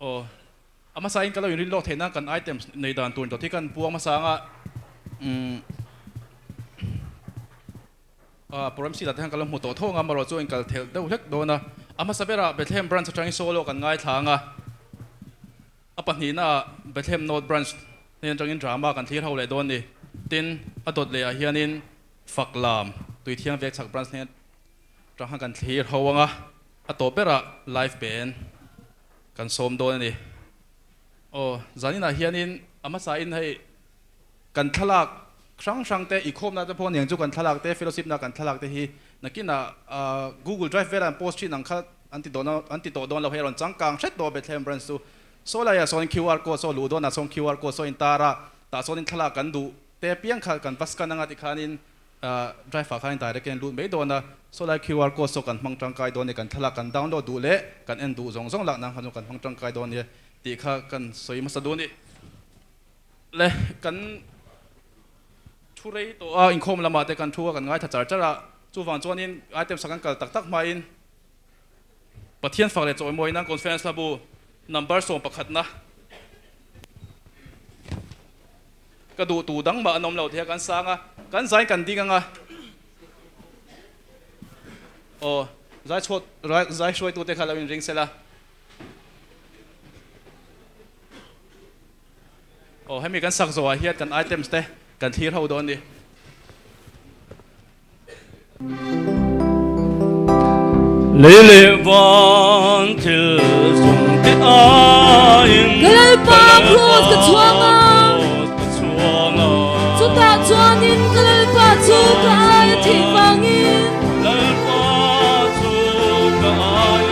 oh ama sa in kalau rin lo thena kan items nei dan tun to thikan puang ma sanga program si la thang kalau mu to thonga maro chu in kal thel deuh hlek dona ama sabera Bethlehem branch atang solo kan ngai thanga apahni na Bethlehem North branch nen tangin drama kan thir ho le don ni tin adot le a hianin faklam tui thiang vek sak branch nen tang kan thir howanga atopera live band kan som don ni oh zanina hianin ama sa in hei kan thalak sang te ikhom na te phone yang chu kan thalak te fellowship na kan thalak te hi nakina Google Drive veran post chi nang kha anti to don lo heron changkang set do Bethlehem branch tu so la ya son QR code so lu do na son QR code so in tara ta son in thalak kan du te piang khal kan pas kan anga ti khanin drive fa khain direct ken lu me do na so la QR code so kan mang tang kai do ne kan thalak kan download du le kan en du zong zong lak nang kan mang tang kai do ne ti kha kan soi ma sa do ni le kan Turay to inkom lama te kan thua kan ngai tha char chara chu wang chuanin item sakan kal tak tak mai in pathian fakle choi moi nang conference labu number som pakhat na ka du tu dang ma anom lo thia kan sanga kan zai kan ding anga o zai shoi tu te khalawin ring sela o hemi kan sak zo a hiat kan items te kan thir ho don ni lele van til sung te ain galal pa cross ka chuanga chu ta chuanin galal pa chu ka ay thi wangin galal pa chu ka ay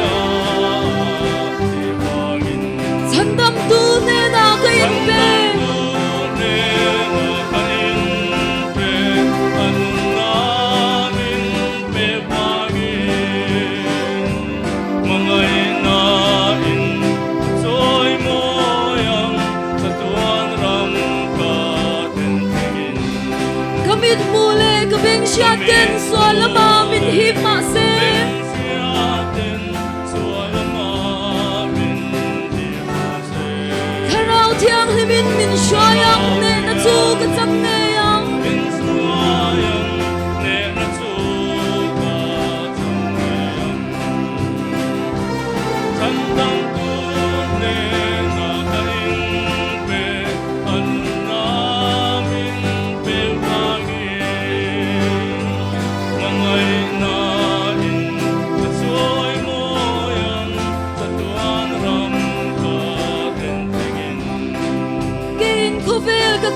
thi wangin chandam tu ne na ka in pe Siaten sualama min hima se Karau thiang limin min shoyang ne na chu ka chang ne yang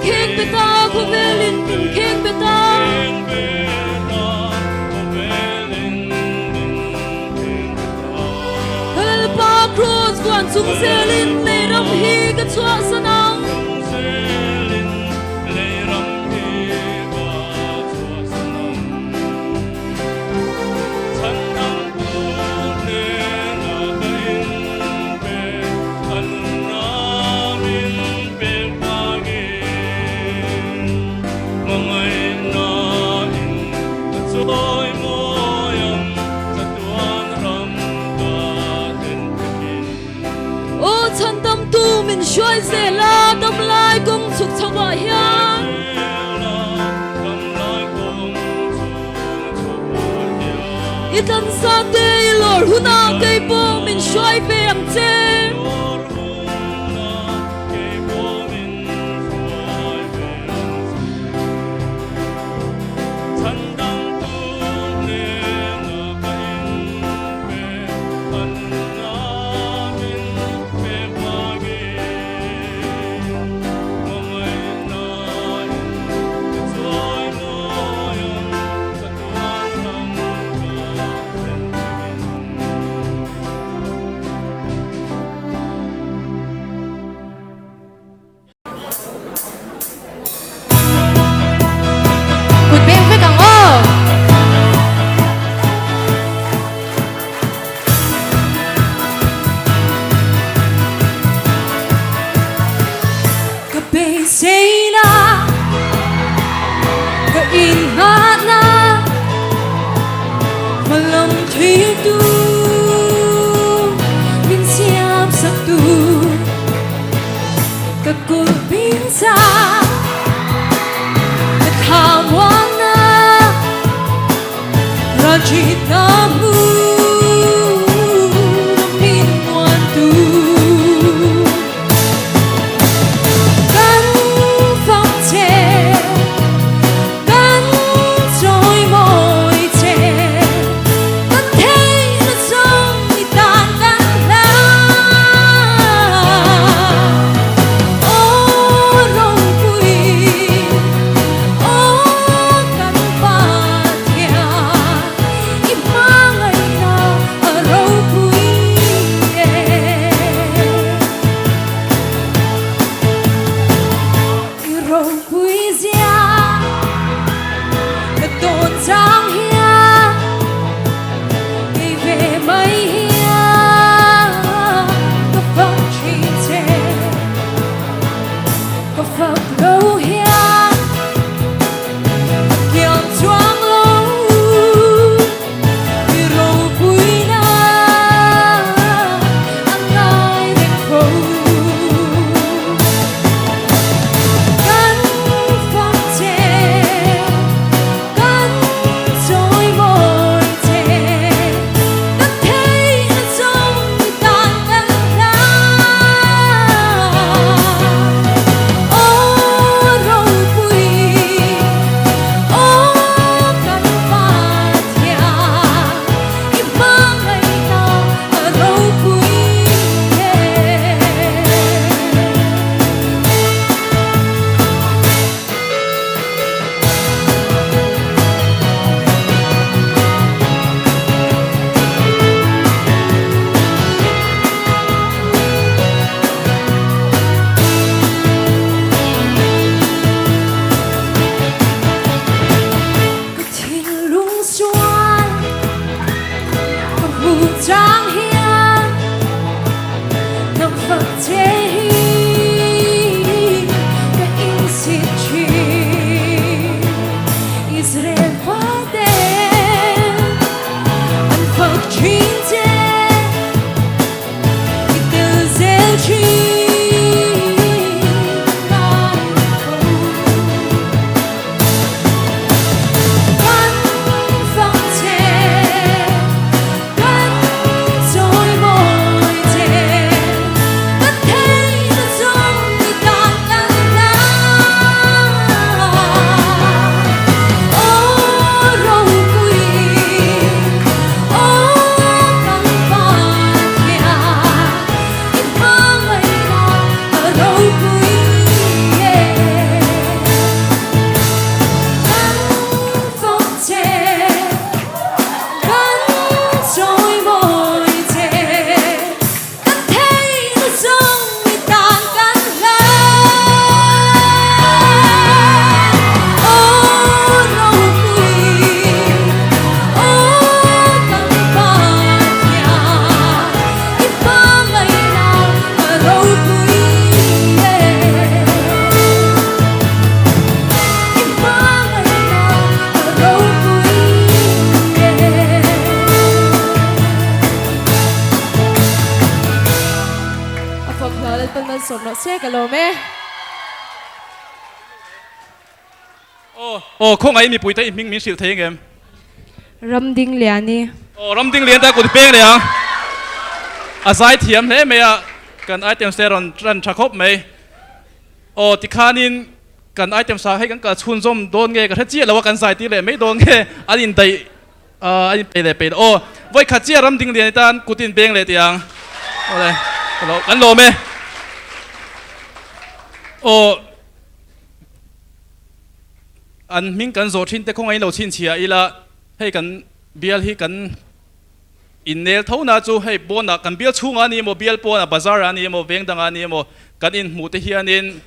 King beta ko velin king beta Hal pa cross quan sung selin le ram hi ka chwa sanang Shoy se la dam lai kong suk chawa hian Itan sa te lor huna kay po min shoy pe ang che Malam thidu min siap sabtu Bial pal man son no se ka lo me không ai mi bùi tay mình xịt thấy em ram ding lian ni ram ding liền ta cụt bengเลยอ่ะgiải thiểm thế mày cần item xe ron chặt khốp mày thì khanin cần item sao hay cái chun zoom đồn nghe cái chia làว่ากันgiải tíเลยmấy đồn nghe anh đây anhไปเลยvới khát chia ram ding liền ta cụt tin bengเลยtiếng đâyกันโลmày anh mình cần rồi trênแต่không ai lâu trên chia ý là hay cần bial hi cần in nail thâu na chu hay bon na cần bial chung anh mo bial bon na bazar anh mo veng dang anh mo cần in mu te hi anh in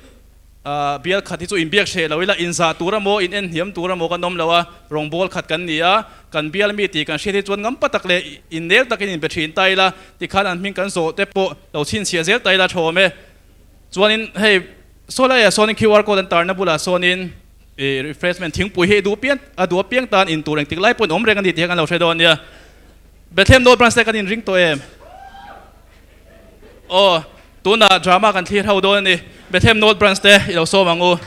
bial khát hi chu in biak she lo ila in za tura mo in en hiam tura mo kan nom lawa rong bol khat kan nia cần bial mi ti kan she thi chuan ngam patak le in nail takin in bethin tai la ti khan an mình cần zo te po lo chin chia zel tai la tho me chuan in hey sola ya sonin QR code an tar na bula sonin refreshment thing pui he du piang tan in tu reng tik lai pon om reng an ti kan lo shedon nia Bethlehem no branch kan in ring to em tu na drama kan thlir hau don ni Bethlehem no branch te lo so mangu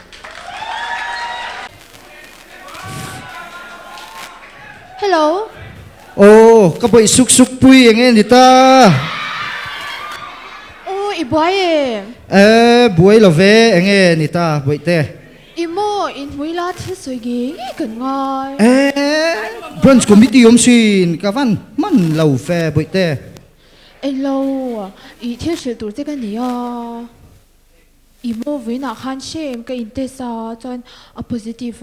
hello ka boi suk pui enge ni ta i boy e buai lo ve enge ni ta boi te imo in muila thi soi ge kan ngai brunch committee sin ka van man lo fe boi te hello i thi shil tur te kan ni imo ve na khan shem ka in te sa chon a positive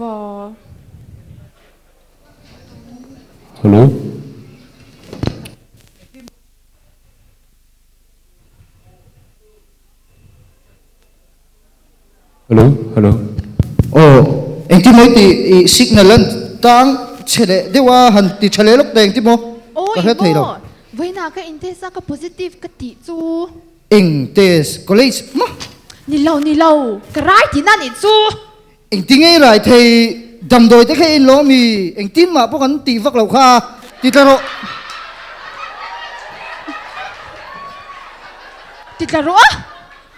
Hello. Hello. Anh ti moi ti signal an tang chele dewa han ti chele lok teng ti mo ka he thei lo với na cái intesa cái positive cái tỷ chu eng tes college ma ni lâu cái right thì na ni chu eng ti ngai rai thei dam doi te khe in lo mi eng tin ma po kan ti vak lo kha ti taro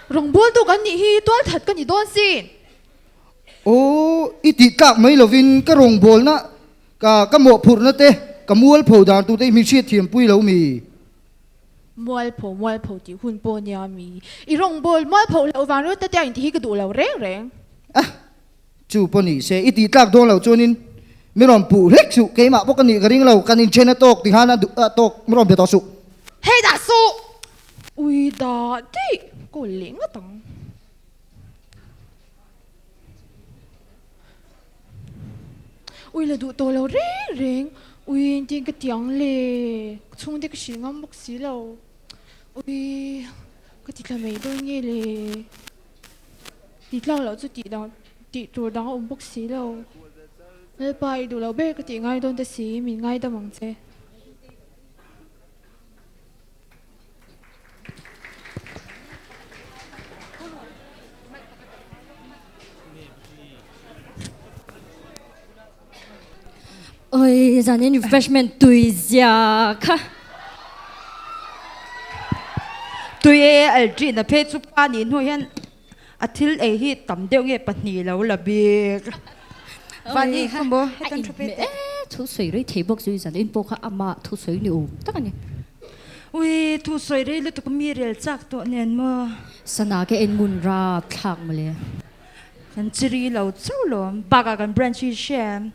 rong bol tu kan ni hi toal that kan ni don sin iti tak mai lovin ka rong bol na ka mo phur na te ka mual pho dan tu te mi chi thiam pui lo mi mual pho ti hun po nya mi I rong bol mual pho lo van ro ta ta in ti ka du lo reng chu poni se iti tak don lo chonin mi rom pu lek su ke ma po kan ni ka ring lo kan in chena tok ti hana tok mi rom be to su hey da su ui da ti ko ling a tang ui là đủ to lâu reng ui tiếng cái tiếng lệ chung đi cái gì ngắm bốc xí lâu ui cái tiếng là mấy đôi nghe lệ tiếng lâu cho tiếngตัวดังอมบกสีlâuแล้วไปดูเราเบ้cái tiếng ngay đôi ta xí mình ngay ta mong chế ôi giờ nên refreshment tùy giờ cả tùy ở trên là phê chụp pa nín hồi hen athil ấy hi tầm đeo nghe bật nhì lâu là biệt và đi không bố hết tân chụp phê thu水đấy thấy bốc rồi giờ nên bốc cả ama thu水nhiều tất cả nhỉ ui thu水đấy lúc tụi mi rel chắc tụi nên mà sana cái en mun ra thang mà le kan chiri lâu cháu lom baga kan branch sham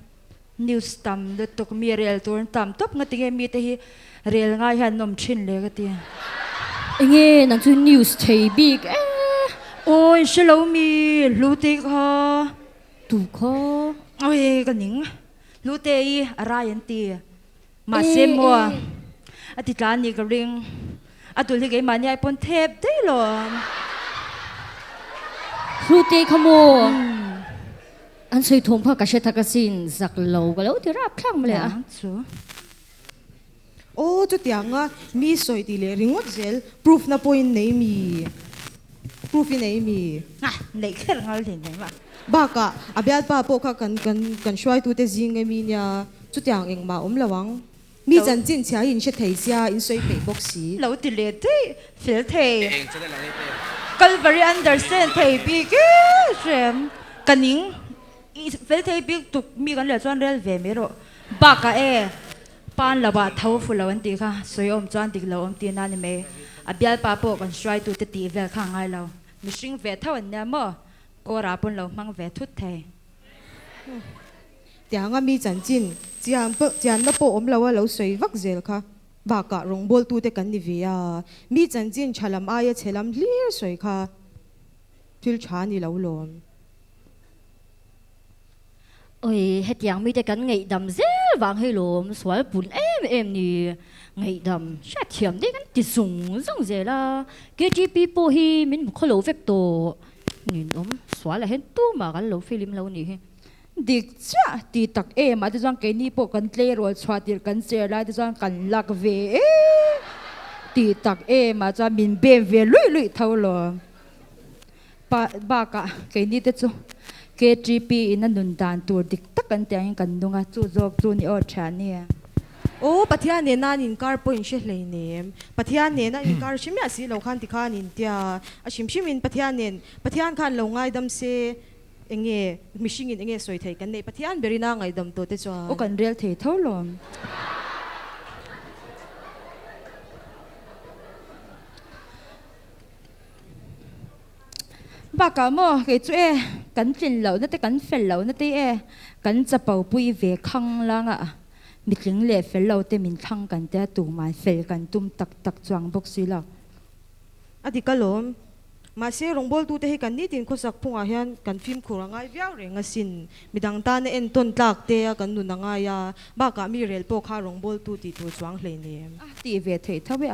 news tam lúc tụi mi rel tuan tam top ngay tiếng mi te hi rel ngay han nom chin le cái tiếng nghe nàng chú news thấy big ôi sẽ lâu mi lu te kho tu kho ôi cái nín lu te i Ryan ti mà xem mua ati tlan ni cái ring atul cái mà nhai pon thép đấy lo lu te khamo anh soi thong pha ka she thaka sin zak lo ga lo ti rap thang mle a ô cho tiếng à mi soi ti le ringot zel proof na point nei mi proof nei mi nei kher ngal din nei ma ba ka abiat pa po ka kan shwai tu te jing nge mi nya chu tiang eng ma lawang mi chan chin chia in she thei sia in soi pe boxi lo ti le te fel the Calvary understand thầy bị cái xem cần những về thầy bị tục mi cần lựa chọn rel về mấy rồi bà cả pan là bà thâu phụ lâu anh tí cả soi om chọn tí lâu om tí na nè Bial pa po kan try to ti vel khang ai lo mi sing ve thau an na mo ko ra pon lo mang ve thut the tiếng nga mi chân chín chiang na po lo lo soi vak zel kha ba ka rong bol tu te kan ni via mi chân chín chalam aya chelam lir soi kha phil cha ni lo lom ôi hết tiếng mi te kan ngei dam zel wang hei lom swal pun em ni ngày đầm sát thiểm đấy cái tịt sùng giống gì là cái chi pi po hi mình một khối lẩu phép tổ nhìn ốm xóa là hết tu mà cái lẩu phim lâu nè dik cha ti tak mà ti jang ke ni po kan tle ro chwa ti kan se la ti jang kan lak ve ti tak mà cha min bem ve lui thau lo ba ka ke ni te chu KGP in an nun dan tur dik tak kan tiang kan dunga chu jok chu ni o cha ni ô pathia ne na nin kar point she hlei nem pathia ne na in kar shimya si lo khan ti khan in tia a shim in pathian khan lo ngai dam se enge mishing in enge soi thai kan nei pathian berina ngai dam to te chwa o kan rel thei tho lom ba ka mo ke chu kan tin lo na te kan fel lo na te kan chapau pui ve khang langa mi tling le fel lo te min thang kan te tu mai fel kan tum tak chuang bok si lo ati kalom ma se rongbol tu te hi kan ni tin khosak phunga hian kan film khurangai viau renga sin midang ta ne en ton tlak te a kan nu na nga ya ba ka mi rel po kha rongbol tu ti tu chuang hlei nem ti ve thei thawe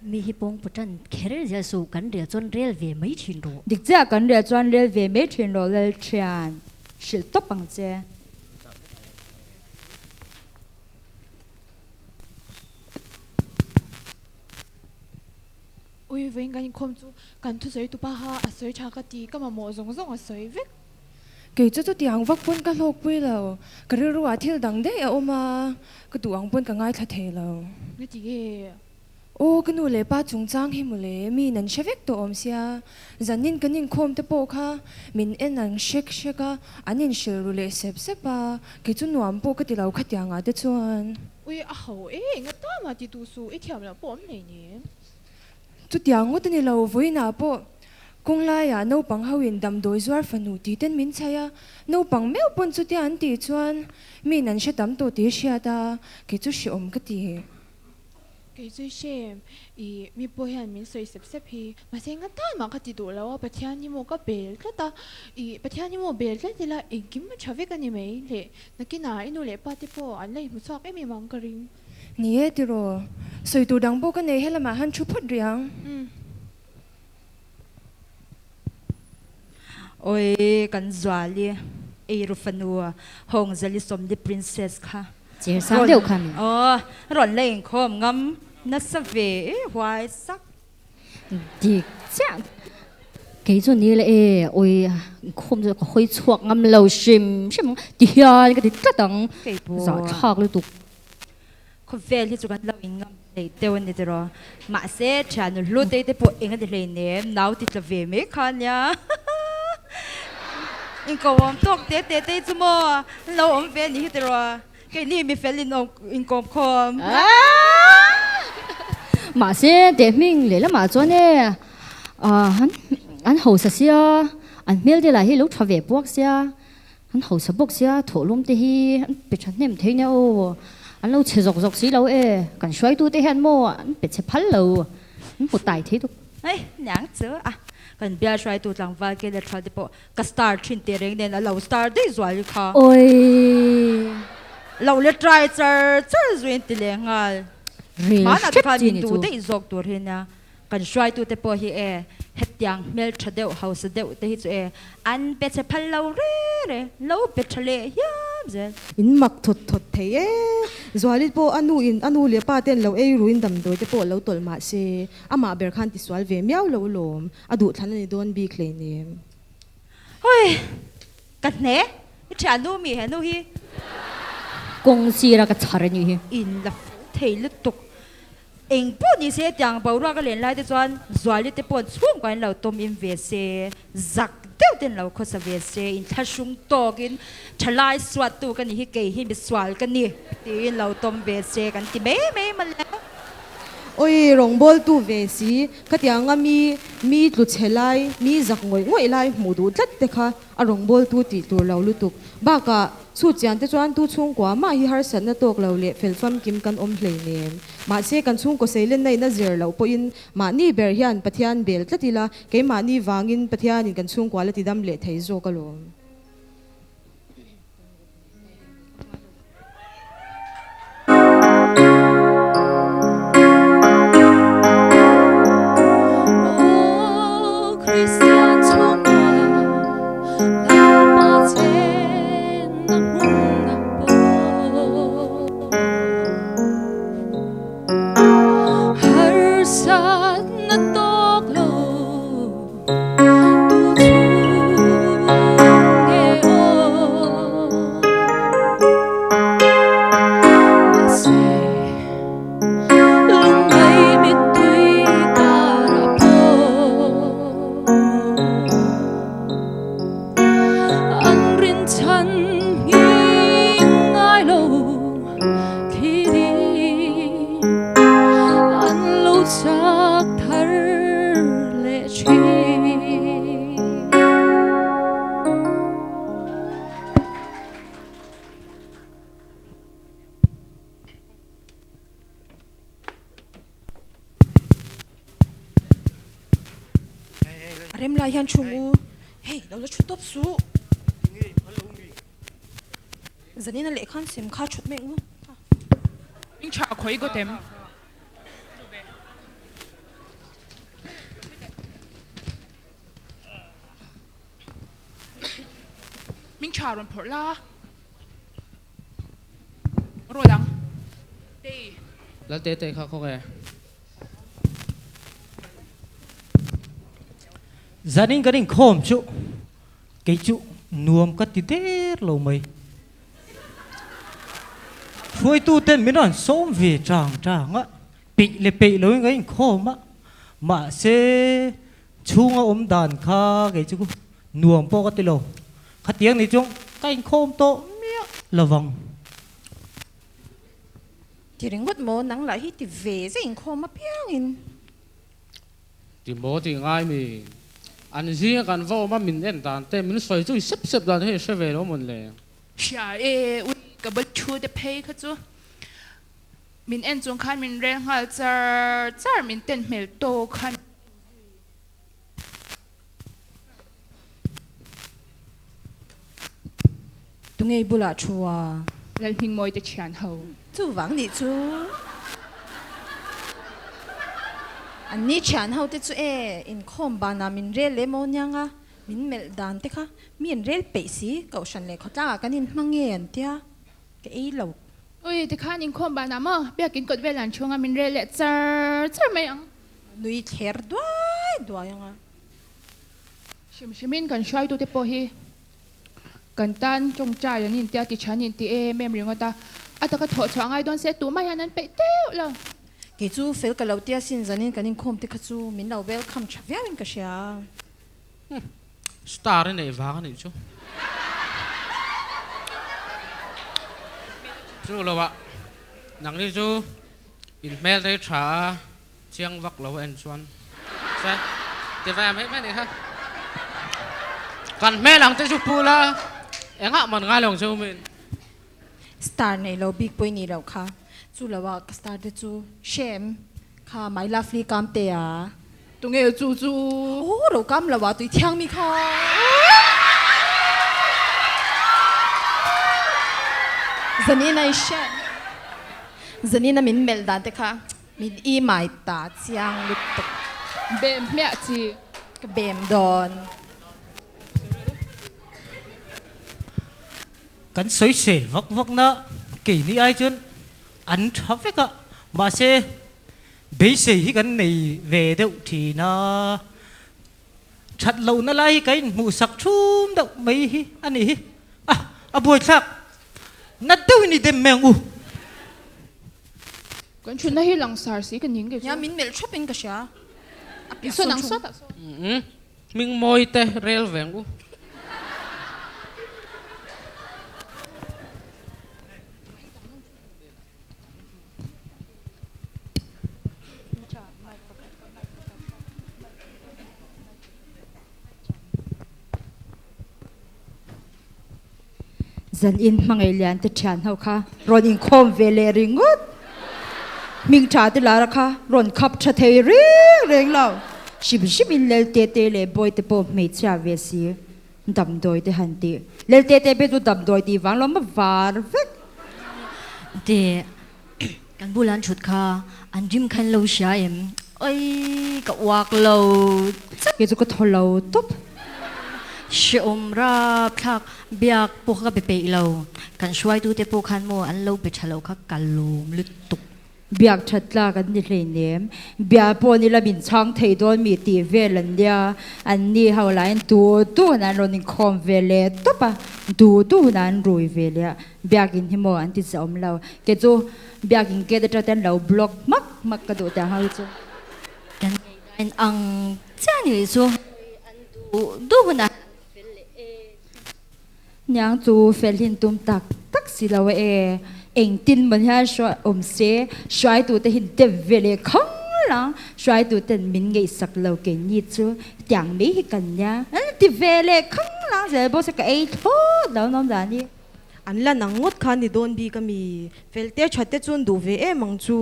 mi hi pong putan kher ja su kan ria chon rel ve mai thin ro dik cha kan ria chuan rel ve me thin ro lel thian shil to pang che ui với anh không chú cần thu giới tụ ba ha à giới cha cái tí cái mà mò giống giống à giới vết cái chỗ tiếng vác bún cái lộc bui lâu cái rượu à thiêu đắng đấy à oma cái tuang bún cái ngay thật thế lâu cái gì ô cái nụ lệ ba trung trang hi mù lệ mi năn xe vét tổ om xia dần nín cái nín khom te po kha min en năn shake à anh nín xe rù lệ xếp ba cái chỗ nuam po cái tí lâu khát yang à te chuan ui à hậu nghe ta mà tí tu su ít thiam là bom này nhỉ chút tiếng ngót ni lâu vui na po kung lai à nấu bằng hậu in đầm đôi zuar phanu tí tên min chaya nấu bằng mèo pon chút tiếng tí chuan mi năn xe đầm tổ tí xia ta cái chỗ xe om cái tí cái gì xem ý mi bôi hàn mình soi sếp hi mà xem cái ta mà cái tí đồ lâu bát thiên ni mo cái bel cái ta ý bát thiên ni mo bel cái thì là ý kim mà chave cái ni mấy lệ nó cái nào inu lệ ba tí po anh lấy một số cái mi mang cái ring nè tí rồi soi tu đằng bộ cái này hay là mà han chụp hết riang ôi kan zwa li ru fanua hong zali som di princess kha chỉ sáng đều khăn ron lên khom ngam na sa ve hoài sắc dik cha cái chỗ này là ôi không được khơi chuộc ngâm lâu sim thì hiền cái thì tất đằng giọt thạc liên tục ko vel hi chu kan lo ingam nei tewan ni tero ma se chanu lu te te po inga de le ne nau ti tla ve me khan ya in ko om tok te chu mo lo om ve ni tero cái ni mi fel in kom kom mà sẽ để mình lấy là mà cho nè anh hậu sa xia anh miêu đi lại hi lúc về buộc xia anh hậu sa buộc xia thổ lom te hi anh bị chặt nem thấy nhau anh lâu chơi dọc xí lâu cần xoay tu te hen mo anh bị chơi phá lâu anh một tài thế thôi ấy nhang chớ cần bia xoay tu lang va cái là thà đi bộ cái star trin te reng nên là lâu star đi rồi kha ôi lâu le try char zuin ti le ngal mà na kha min tu te zok tur he na kan xoay tu te po hi het yang mel thadeu house deu te hi chu an pe che phal lo re lo pe thale yam ze in mak thot thei zwali po anu le pa ten lo ruin dam doi te po lo tol ma se ama ber khan ti swal ve miao lo lom adu than ni don bi khle nem hoi kat ne cha nu mi he nu hi công si ra cái chả như in la thầy lít tục anh bố đi xe chẳng bảo ra cái liền lại để cho rồi đi tới bố xuống cái lầu tôm im về xe giặc tiêu tiền lầu khó sa về xe in thắt sung to cái Thalai swat tu cái này cái hi bị swal cái này thì lầu tôm về xe cái thì bé mà lẽ ôi rong bol tu về xí cái tiếng mi tu chế lại mi giặc ngồi lại mù đủ rất đẹp ha à rong bol tu ti tu lâu lu tục ba cả suốt chán te chuan tu chung quá mà hi har san na tok lo le fel fam kim kan om hlei nem ma se kan chung ko seilen nei na zir lo po in ma ni ber hian pathian bel tlatila ke ma ni wangin pathian in kan chung kwa la ti dam le thei zo ka lo Kristian trong ba trên nắng har sát na tok lo tu chung nghe o se lung bay biết tuy ta ra Inrinni Zan ngai lo khi đi anh lâu chắc thở lệ chi rem lai hian chung hey đâu là chút top su giờ nên là lệ khan xem khá chút mẹ luôn Mình chả khói có tem. Mình chả rồi phở la. Rồi lắm. Đi. Là tê tê khá khó kìa. Gia đình cái đình khom chú. Cái chú nuông cắt tí tết lâu mày. Phôi tu tên mới nói sống về tràng á. Bị lâu cái khom á. Mà sẽ chung ôm đàn khá cái chú nuông bó cái lâu. Khá tiếng này chung cái khom to mía là vòng. thì đến mất mồ nắng lại hít thì về sẽ không mà piang Thì bố thì ngay mình anh riêng cần vô mà mình em tàn tên mình xoay chui sắp đàn thế sẽ về đó một lệ. Chả ui cái bớt chua để pay khá chú. Mình ăn chung khăn mình rèn hal char mình tên mèo tô khăn. tụi ngay bula chua Lần hình môi để chán hầu. chú vắng đi chú anh ni chán hậu te chú in khom ba na min rel le mo nyang a min mel dan te kha min rel pe si cậu shan le khotla kan in mangi an tia ke ei lo Ui thì khăn in khom bà nằm ơ. Bây giờ cột về làn chuông mình rèn lệ char mày ăn. nui ther doi yang a Mình cần xoay tôi tiếp bò hi. Cần tan trong trai là nhìn tia thì chán nhìn tia em riêng ta. À ta có thọ choáng ai đoán sẽ tủ mai hắn bị tiêu là. ke chu fel ka lo tia sin zanin kan in khom te kha chu min lo welcome chavia in ka sha Star này vàng này chú. Chú lâu ạ. Nắng đi chú. In mail đấy trả chiang vắc lâu anh xuân. Sao? Thì phải mấy này ha. Còn mail lăng tới chú pula. Em ngạ mình ngay lòng chú mình. star nei lo big boy ni lo kha chu lo wa star de chu shem kha my lovely kam te a Tụi nghe chú chú. ô lo kam lo wa tui thiang mi kha zanina shem zanina min mel dan te kha min I mai ta chiang lut tok Bèm mẹ chị. ka bem don Cắn xoay xể vắc nợ. Kỷ ní ai chân. Anh thấp với cả. Mà sẽ bấy xể hi cái này về đâu thì nó chặt lâu nó lại cái mù sặc chung đâu mấy hi anh ấy hi à buổi sặc nó đâu ni đem mèo u kan chun na hi lang sar si kan ning ge ya min mel shopping ka sha so nang so ta mình môi te rel veng u Zan in mangai lian te chan hau kha ron in khom vele ringot ming cha te lara kha ron khap tha thei reng lau shib in lel te le boy te po me cha ve si dam doi te han ti lel te be tu dam doi ti wang lo ma var vek de kan bulan chut kha an jim khan lo sha em oi ka wak lo ke chu ko tholo top she ra phak biak pu kha be pe lo kan shwai tu te pu khan mo an lo be chalo kha kalum lut tuk biak thatla kan ni hle nem bia po ni la bin chang thei don mi ti velan dia an ni hau lain tu nan ron in khom vele topa tu nan rui vele biak in himo an ti som lo ke chu biak in ke da ten lo block mak ka do ta hau chu kan ang cha ni so an du na nhang chu felin tum tak si lo eng tin man ha shwa se shwai tu te hin te vele khong la shwai tu ten min ngei sak lo ke ni chu tiang mi hi kan ya ti vele khong la ze bo se ka ei tho lo nom da ni an la nangot khan ni don bi ka mi felte chatte chun du ve e mang chu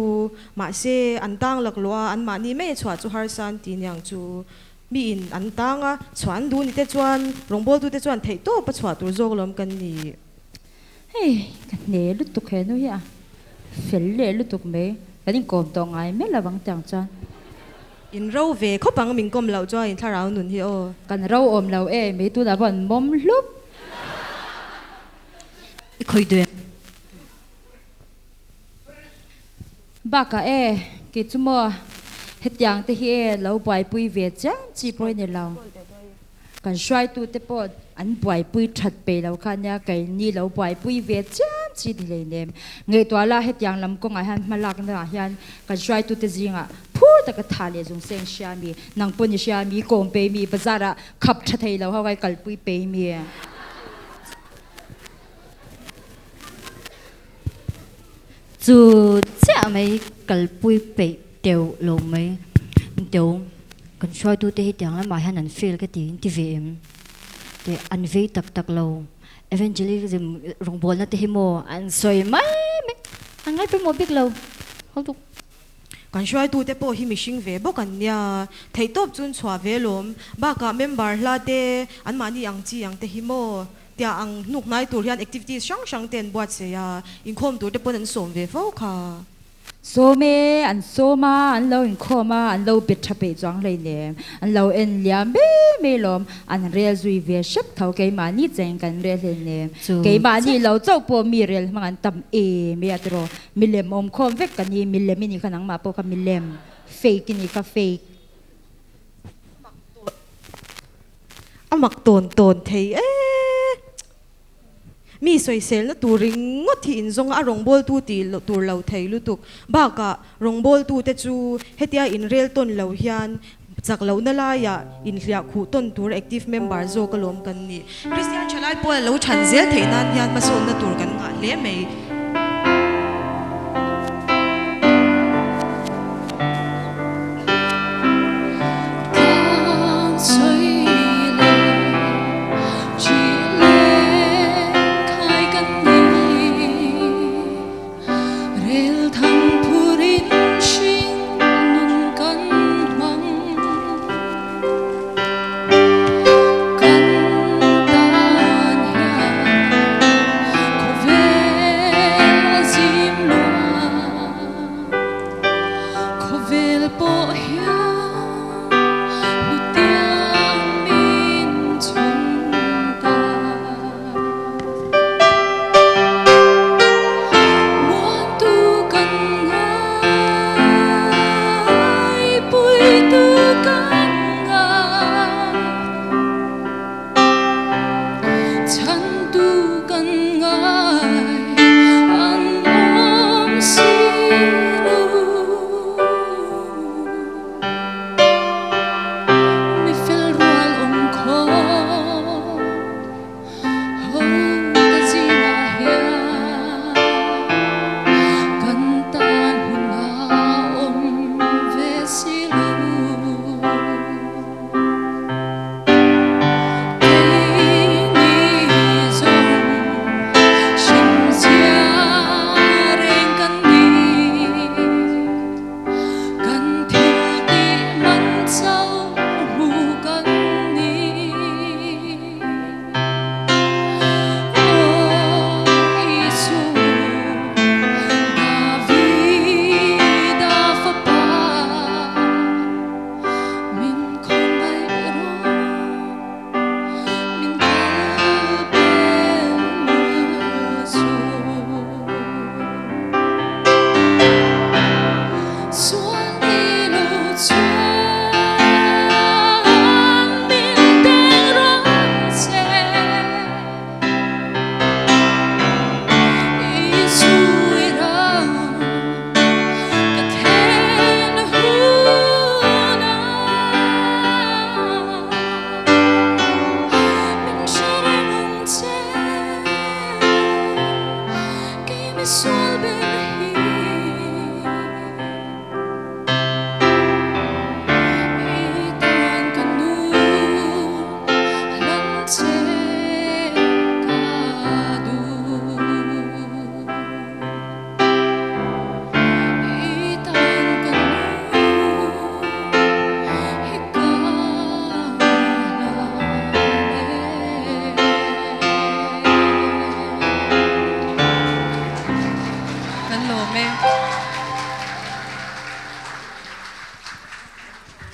ma se an tang lak lo an ma ni me chwa chu har san ti nyang chu mi in an tanga chuan du ni te chuan rongbol tu te chuan thei to pa chwa tur zog lom kan ni hey kan ne lu tu khe no ya fel le lu tu me kan kom to ngai me la wang tang chan in ro ve kho pang min kom lo cho in tharau nun hi o kan ro om lo me tu da bon mom lup khoi de ba ka ke chu mo het yang te hi lo bai pui ve cha chi poi ne lo kan shwai tu te po an bai pui that pe lo khan ya kai ni lo bai pui ve cha chi di le nem nge to la het yang lam ko ngai han malak na hian kan shwai tu te zinga phu ta ka tha le jung seng sha mi nang pon ni sha mi kom pe mi bazara khap tha thei lo ha kai kal pui pe mi chu cha mai kal pui pe teu lo mai teu kan shoi tu te hi tiang la ma han an feel ka ti vm te an ve tak lo evangelism rong bol na te hi mo an soi mai an ngai pe mo big lo hol tu kan shwai tu te po hi mishing ve bo kan nya thei top chun chwa ve lom ba ka member hla te an ma ni ang chi ang te hi mo tia ang nuk nai tur hian activities sang ten buat se ya in khom tu te pon an som ve fo kha so me an so ma an lo in khoma an lo bit tha pe chang le ne an lo en liam me lom an rel zui ve shap thau ke ma ni cheng kan re le ne ke ma ni lo chau po mi rel mang an tam me atro milem om khom vek kan ni milem ni khanang ma po ka milem fake ni ka fake amak ton thei mi soi sel na turing ngot hi in zong a rongbol tu ti tur lo thei lu tuk ba ka rongbol tu te chu hetia in rel ton lo hian chak lo na la ya in hlia khu ton tur active member zo kalom kan ni Kristian chalai pol lo chan zel thei nan hian ma son na tur kan nga le mai Hãy subscribe cho kênh Ghiền Mì Gõ để không bỏ lỡ sual ben hi itan kanu lan che kadu itan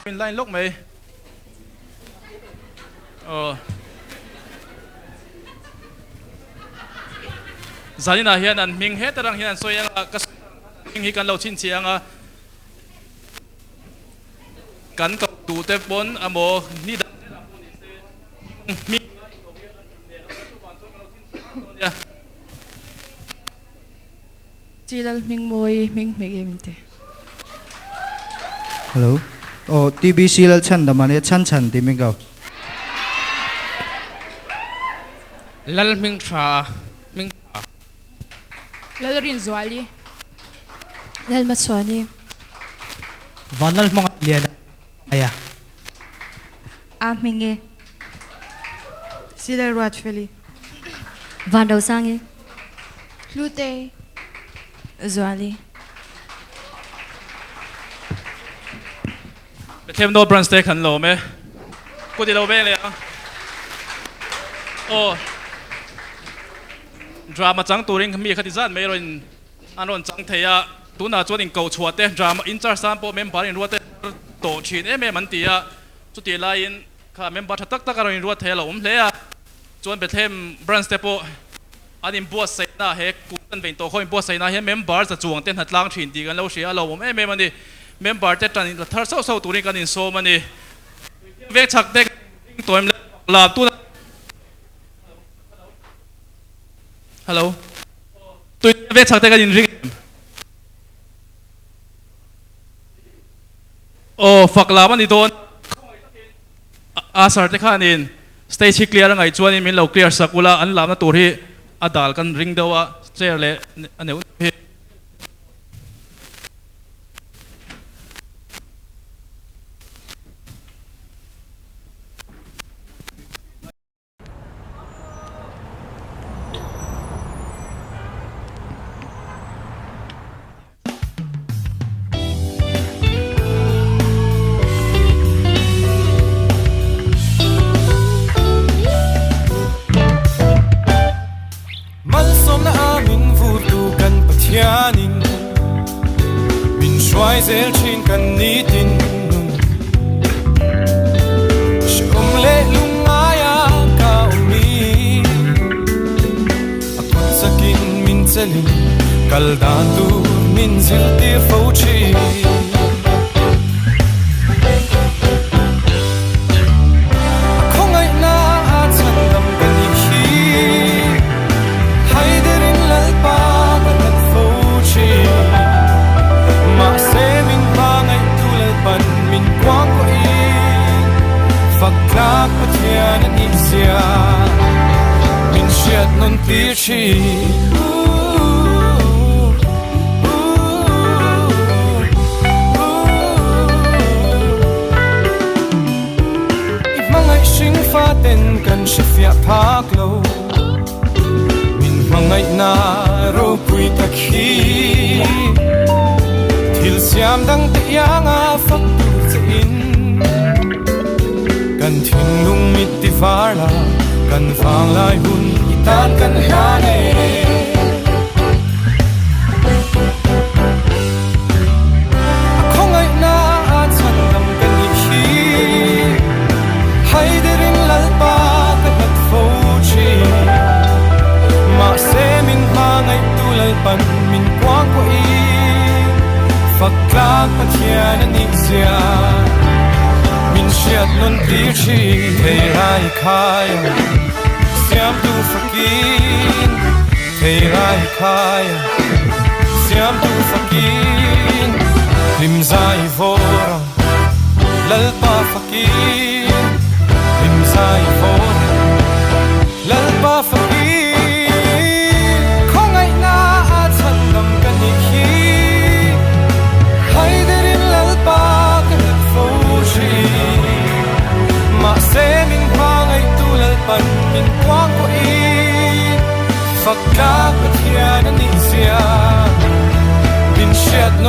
Bên line lúc mày Zani na hian an ming het rang hian soya ka ming hi kan lo chin chianga kan ka tu te bon amo ni da mi Chilal ming moi ming minte. Hello. TBC lal chan da mane chan ti ming gao. Lal ming tra ming Lal rin zuali. Lal matswani. Vanal mga lian. Aya. Minge. Sila Rajveli. Van đầu sang ấy. Lute. Zuali. Bethlehem no branch te kan lo me ko di lo be le drama chang turing mi khati zan me roin anon chang theya tuna chuan in ko chhuate drama in char sam po member in ruate to thin em man tia chu ti lain kha member tak tak roin ruat thela le a chuan Bethlehem branch te po anin bua sei na he Kum Chanve Intawhkhawm bua sei na he member cha chuang ten hatlang thin ti kan lo sia lo em mani member te tan thar so turing kan in so mani ve chak te toim la tu hello tu ve chak te kan in ring fakla mani don asar te khanin stage clear ngai chuan in min lo clear sakula an lam na tur hi adal kan ring dawa chair le aneu zel chin kan ni tin shum le lung aya ka umi akon sakin min zelin kal dan tu min zil tir fo chi akong ai na chan dam kan ni hi hai derin lal pa kan fo chi min quang ko in fakla pathian ni sia min shet non tir chi mangai sing fa ten kan shifya phak lo min mangai na ro pui takhi Hil siam dang tiang a phak tu in kan thing lung mit ti varla kan vang lai hun itan kan hane akong ai na a chan dam kan ni hi hai derin lal pa kan hat fo chi ma se min ma ngai tu lal pan min kwang ko i fakla pathian ni sia min shet non tir chi hey rai khai siam tu fakin hey rai khai siam tu fakin lim zai vora lal pa fakin lim zai vora lal pa fakin khong ai na a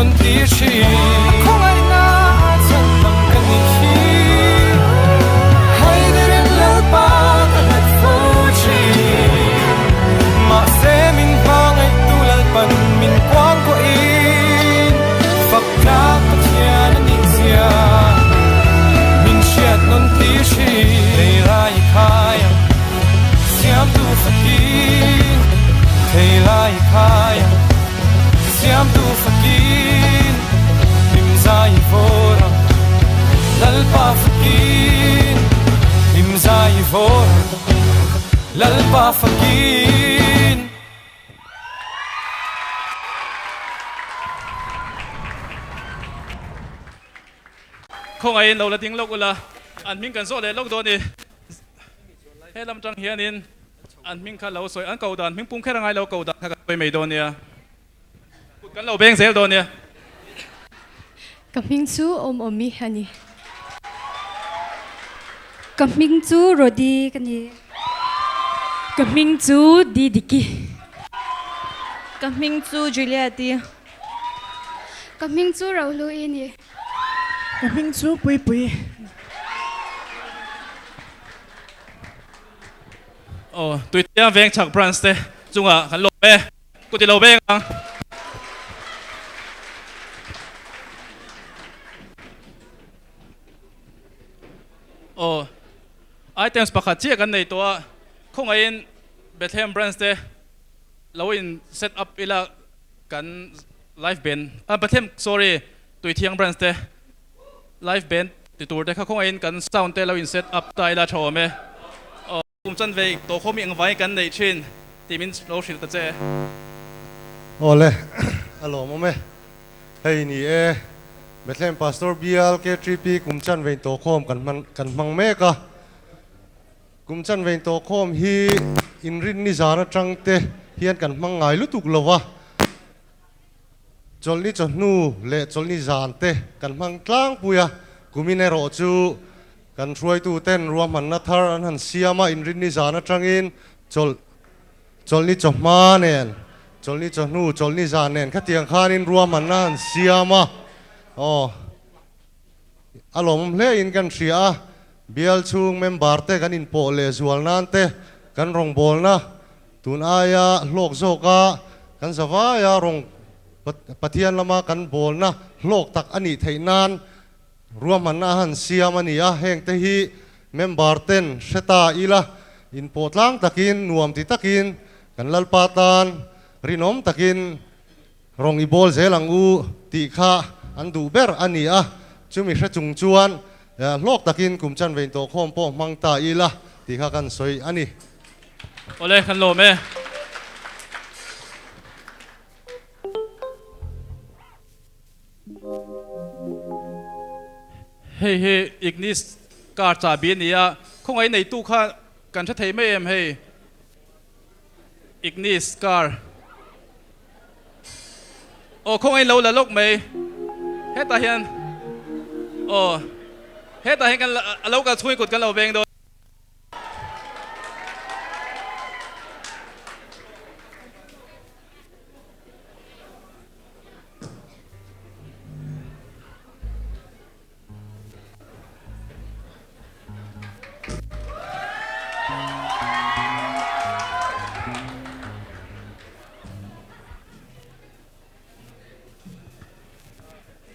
non ti chi không ai na chân bằng cái gì khi hay để đến lâu ba cái hạnh phúc chi mà sẽ mình vang ai tu lal pan mình quang có in phật ca có thiên ninh sia mình chết non ti chi lấy lại khai siam tu fakin thầy lại khai siam tu fakin nim zai vora lalpa fakin nim zai vora lalpa fakin không ai đâu là tiếng lộc là anh mình cần số để lộc đó đi hết làm trăng hiền in anh mình khá lâu rồi anh cầu đàn mình cũng khá là ngay lâu cầu đàn khá về mấy đó nèกันเราเบ่งเซลโดนเนี่ย Kaming chu mi hani. Kaming chu rodi kani. Kaming chu didiki. Kaming chu Julieti. Kaming chu Raulu ini. Kaming chu pui pui. Tụi tiang veng chak branch te chung à kan lo be ku ti lo be ang items pakhat chi kan nei to khong in Bethlehem branch te lo in set up ila kan live band Bethlehem sorry tui thiang branch te live band ti tur te kha khong in kan sound te lo in set up ta ila thaw me Kum Chanve Intawhkhawm ang vai kan nei thin timin lo hril ta che ole alo mo me hei ni e Bethlehem pastor Bial ke tripi Kum Chanve Intawhkhawm kan mang me ka Kum Chanve Intawhkhawm hi Inrinni Zan atang te hian kan mang ngai lutuk lowa cholni chonu le cholni zan te kan mang tlang puya kumine ro chu kan ruai tu ten ruam man na thar an han siama Inrinni Zan atangin cholni choma nen cholni chonu cholni zan nen khatiang khanin ruam man na han siama alom hle in kan ria Bial chung member te kan in Pawl le zual nan te kan rong bol na tun aya lok zoka kan zawaya rong pathian lama kan bol na lok tak ani theinan ruam man na han siam ani a heng te hi member ten seta ila in potlang takin nuam ti takin kan lalpatan rinom takin rong i bol zelang u ti kha an du ber ani a chumi hra chung chuan lok takin Kum Chanve Intawhkhawm po mang ta ila ti kha kan soi ani ole kan lo me hey ignis car cha bi nia khong ai nei tu kha kan tha thei me em hey ignis car khong ai lo la lok mai heta hian heta hian kan lo ka chui kut kan lo beng do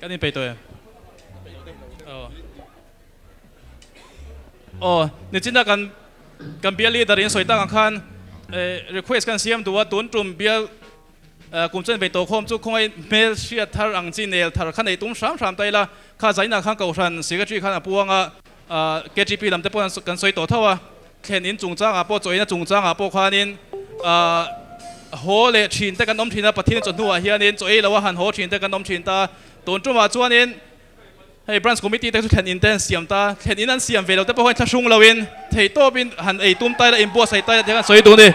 cái này tôi nên chính là kan Bial leader in soi ta kan request kan siam tu tun trum Bial Kum Chanve Intawhkhawm chu khoi mail shia thar ang chi nel thar khan ei tum sam tai la kha zaina khan ko ran secretary khan apuanga KGP lam te pon kan soi to thawa khen in chungchang a po choina chungchang a po khanin ho le thin te kan om thina pathin chon huwa hianin choi lawa han ho thin te kan om thin ta tun tuma chuanin hey branch committee te chu khen in ten siam ta khen in an siam velo te po hoi thasung lawin thei to bin han ei tum tai la impo sai tai te kan soi tu ni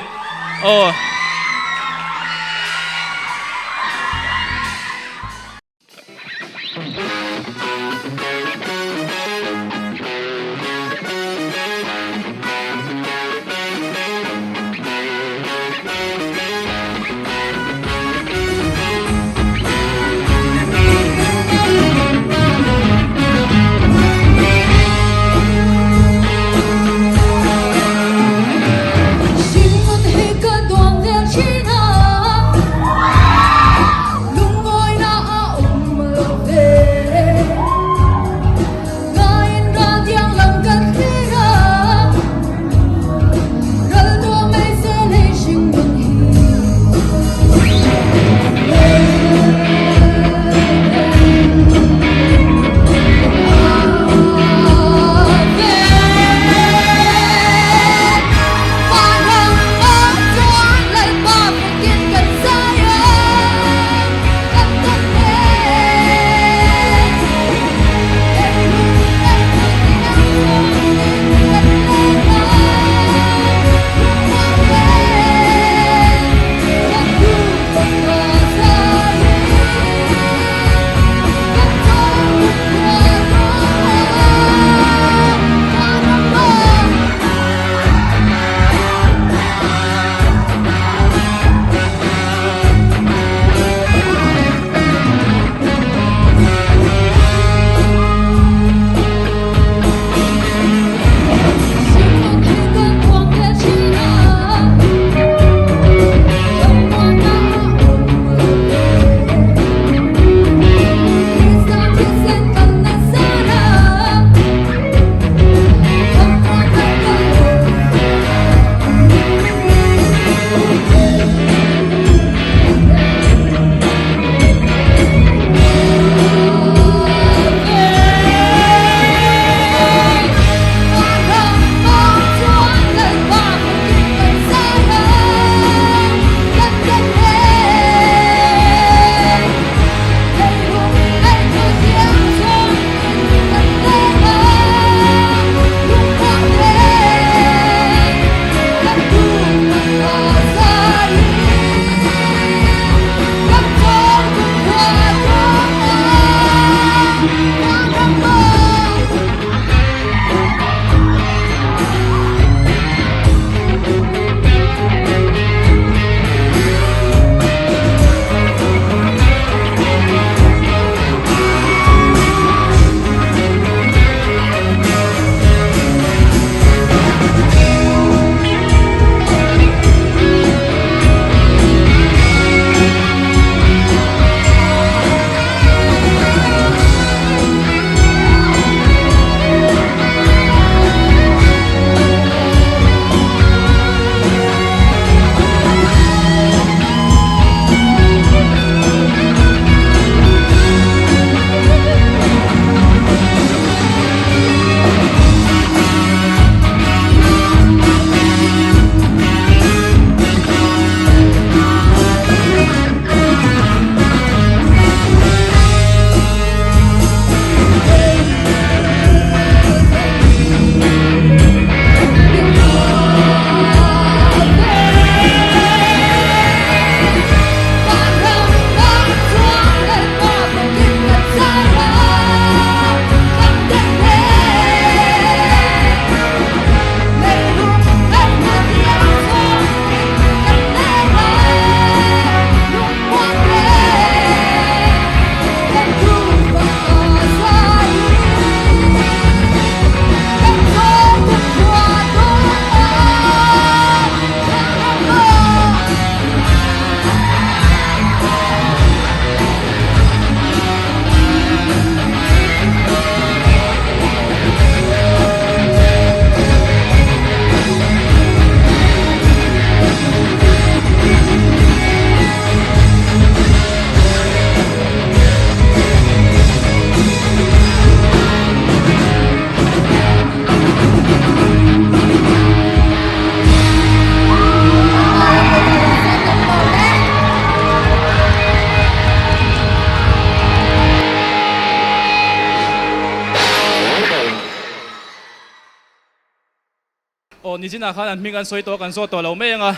ni jina khan an ming an soi to kan so to lo me nga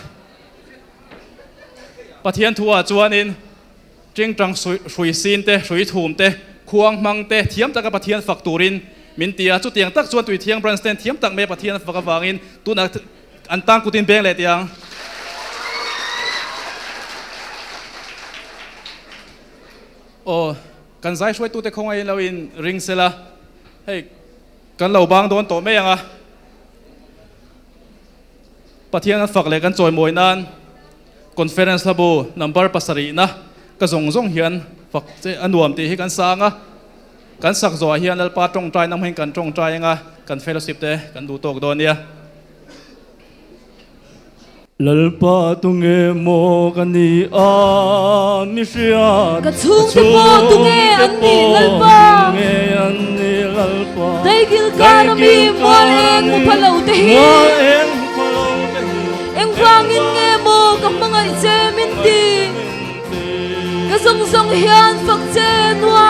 pathian thua chuanin tring tang sui sin te sui thum te khuang mang te thiam taka pathian fakturin min tia chu tiang tak chuan tui thiang bransten thiam tak me pathian fakawangin tuna an tang kutin beng le tiang kan zai shoi tu te khongai lo in ring sela hey kan lo bang don to me anga pathian an fak le kan choi moi nan conference labu number pasari na ka zong zong hian fak che anuam ti hi kan sanga kan sak zo hian alpa tong trai nam hen kan tong trai nga kan fellowship te kan du tok don nia lalpa tunge mo kani a mi sia ka chung te po tunge anni lalpa dai gil karami mol eng mu phalo te hi eng wangin nge mo ka mangai che min ti ka zong zong hian fak che nuwa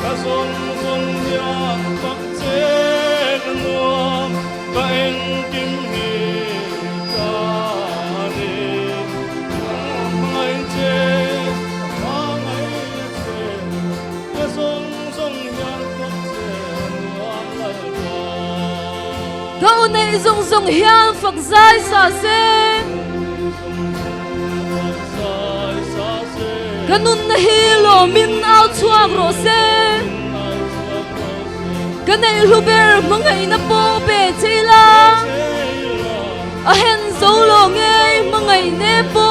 ka zong zong hian fak che nuwa ka eng kim hi gau nei zong zong hian fak zai sa se kanun na hi lo min au chuak ro se kanai luber mangai na po pe chila a hen zo lo nge mangai ne po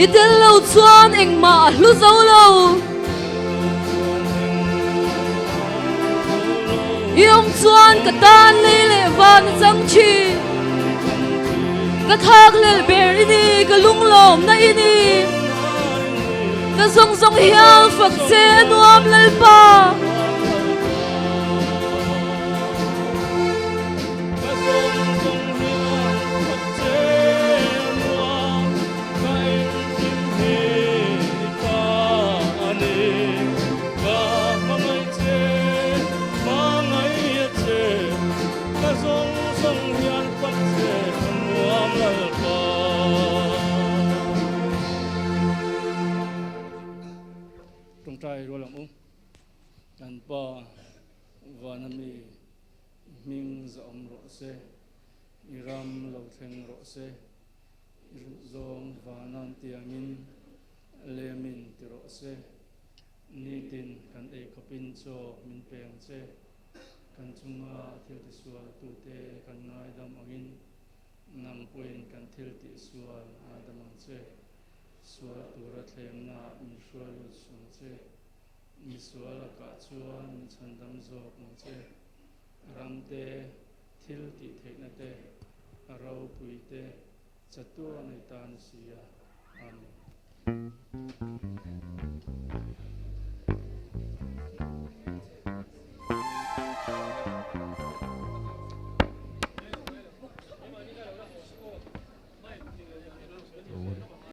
idel lo chuan engma hlu zo lo yong chuan ka tan le le van chang chi ka thak lel ber ini ka lunglom na ini ka zong zong hial fak che nuam lal pa trai ro lam kan pa vanami ming zom ro se iram lo theng ro se zong vanan tiangin lemin ti ro se nitin kan e khopin cho min peng che kan chunga thil ti sual tu te kan ngai dam angin nang puin kan thil ti sual adamang che sual tura thlem na min sual sung che mi sual ka chuan min chandam zok mo che ramte thil ti thekna te arau pui te chatu nei tan sia amen